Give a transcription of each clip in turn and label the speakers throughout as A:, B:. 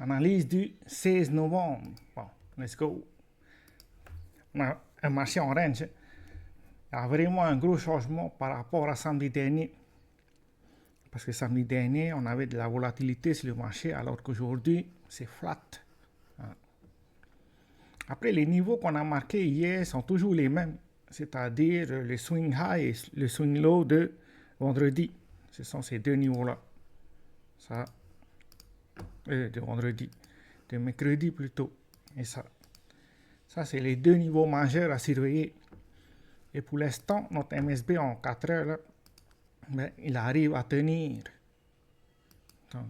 A: Analyse du 16 novembre. Bon, let's go. On a un marché en range. Il y a vraiment un gros changement par rapport à samedi dernier. Parce que samedi dernier, on avait de la volatilité sur le marché, alors qu'aujourd'hui, c'est flat. Après, les niveaux qu'on a marqués hier sont toujours les mêmes, c'est-à-dire le swing high et le swing low de vendredi. Ce sont ces deux niveaux-là. Ça, de vendredi, de mercredi plutôt. Et ça c'est les deux niveaux majeurs à surveiller. Et pour l'instant, notre MSB en 4 heures, là, mais il arrive à tenir. Donc,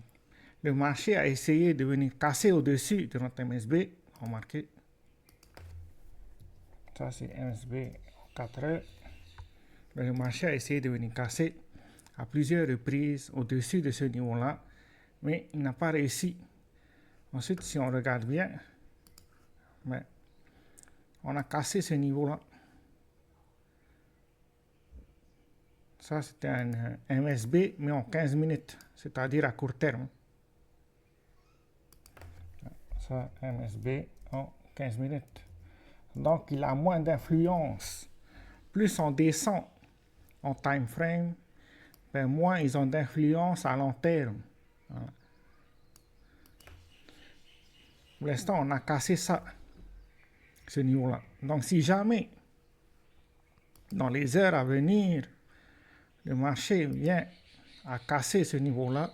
A: le marché a essayé de venir casser au-dessus de notre MSB. Remarquez. Ça, c'est MSB en 4 heures. Mais le marché a essayé de venir casser à plusieurs reprises au-dessus de ce niveau-là. Mais il n'a pas réussi. Ensuite, si on regarde bien, mais on a cassé ce niveau-là. Ça, c'était un MSB, mais en 15 minutes, c'est-à-dire à court terme. Ça, MSB en 15 minutes. Donc, il a moins d'influence. Plus on descend en time frame, ben moins ils ont d'influence à long terme. Voilà. Pour l'instant, on a cassé ça, ce niveau-là. Donc, si jamais, dans les heures à venir, le marché vient à casser ce niveau-là,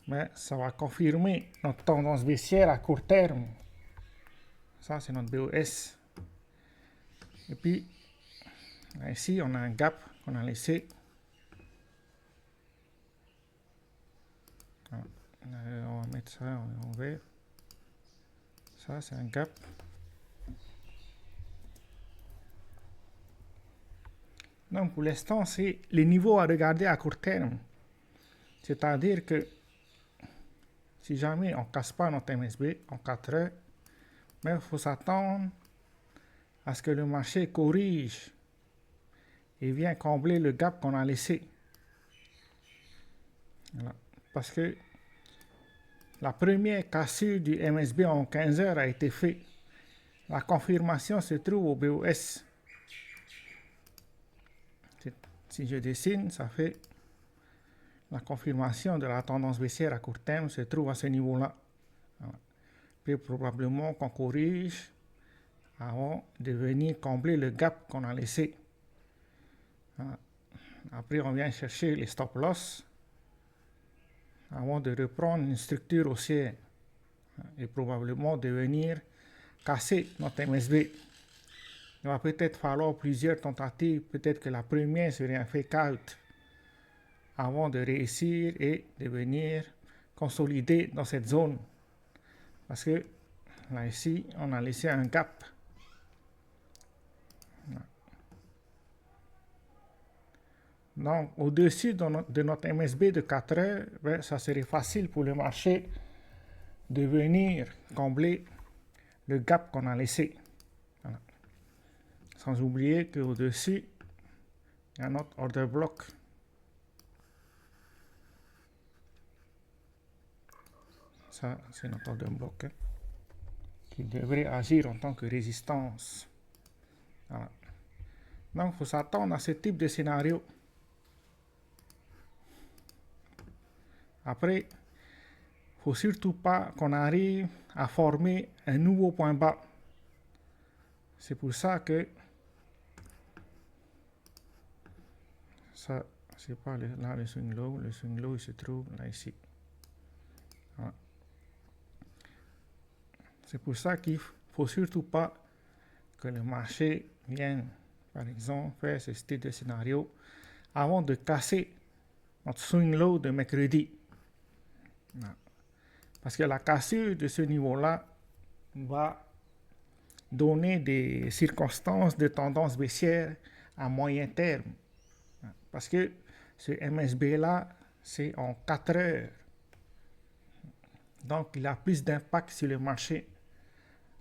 A: mais ça va confirmer notre tendance baissière à court terme. Ça, c'est notre BOS. Et puis, ici, on a un gap qu'on a laissé. On va mettre ça en vert. Ça, c'est un gap. Donc, pour l'instant, c'est les niveaux à regarder à court terme. C'est-à-dire que si jamais on ne casse pas notre MSB en 4 heures, mais il faut s'attendre à ce que le marché corrige et vienne combler le gap qu'on a laissé. Voilà. Parce que la première cassure du MSB en 15 heures a été faite. La confirmation se trouve au BOS. Si je dessine, ça fait la confirmation de la tendance baissière à court terme se trouve à ce niveau-là. Voilà. Puis probablement qu'on corrige avant de venir combler le gap qu'on a laissé. Voilà. Après, on vient chercher les stop loss avant de reprendre une structure haussière et probablement de venir casser notre MSB. Il va peut-être falloir plusieurs tentatives, peut-être que la première serait un fake out avant de réussir et de venir consolider dans cette zone. Parce que là, ici, on a laissé un gap. Donc, au-dessus de notre MSB de 4 heures, ben, ça serait facile pour le marché de venir combler le gap qu'on a laissé. Voilà. Sans oublier qu'au-dessus, il y a notre order block. Ça, c'est notre order block, hein, qui devrait agir en tant que résistance. Voilà. Donc, il faut s'attendre à ce type de scénario. Après, il ne faut surtout pas qu'on arrive à former un nouveau point bas. C'est pour ça que ça, c'est pas là le swing low. Le swing low, il se trouve là ici. Voilà. C'est pour ça qu'il ne faut surtout pas que le marché vienne, par exemple, faire ce style de scénario avant de casser notre swing low de mercredi. Voilà. Parce que la cassure de ce niveau-là va donner des circonstances de tendance baissière à moyen terme. Parce que ce MSB-là, c'est en 4 heures. Donc, il a plus d'impact sur le marché.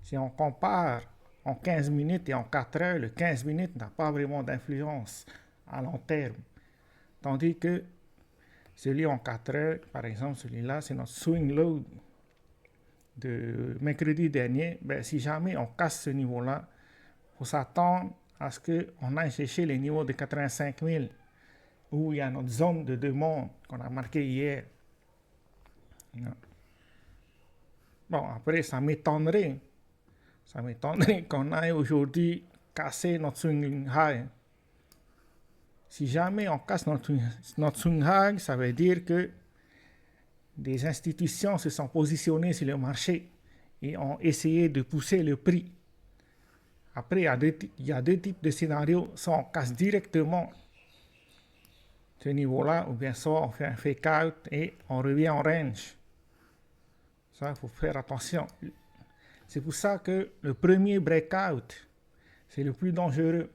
A: Si on compare en 15 minutes et en 4 heures, le 15 minutes n'a pas vraiment d'influence à long terme. Tandis que celui en 4 heures, par exemple, celui-là, c'est notre swing low de mercredi dernier, ben, si jamais on casse ce niveau-là, il faut s'attendre à ce qu'on aille chercher les niveaux de 85 000, où il y a notre zone de demande qu'on a marquée hier. Bon, après, ça m'étonnerait qu'on aille aujourd'hui casser notre swing high. Si jamais on casse notre swing high, ça veut dire que des institutions se sont positionnées sur le marché et ont essayé de pousser le prix. Après, il y a deux types de scénarios. Soit on casse directement ce niveau-là, ou bien soit on fait un fake out et on revient en range. Ça, il faut faire attention. C'est pour ça que le premier breakout, c'est le plus dangereux.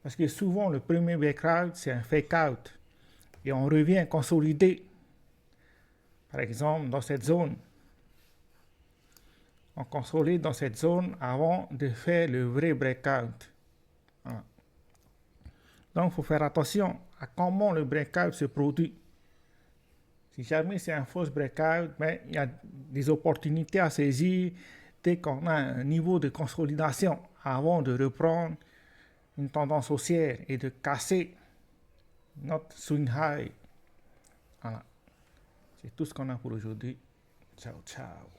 A: Parce que souvent, le premier breakout, c'est un fake out. Et on revient consolider. Par exemple, dans cette zone. On consolide dans cette zone avant de faire le vrai breakout. Voilà. Donc, il faut faire attention à comment le breakout se produit. Si jamais c'est un faux breakout, ben, il y a des opportunités à saisir dès qu'on a un niveau de consolidation avant de reprendre une tendance haussière et de casser notre swing high. Voilà. C'est tout ce qu'on a pour aujourd'hui. Ciao, ciao.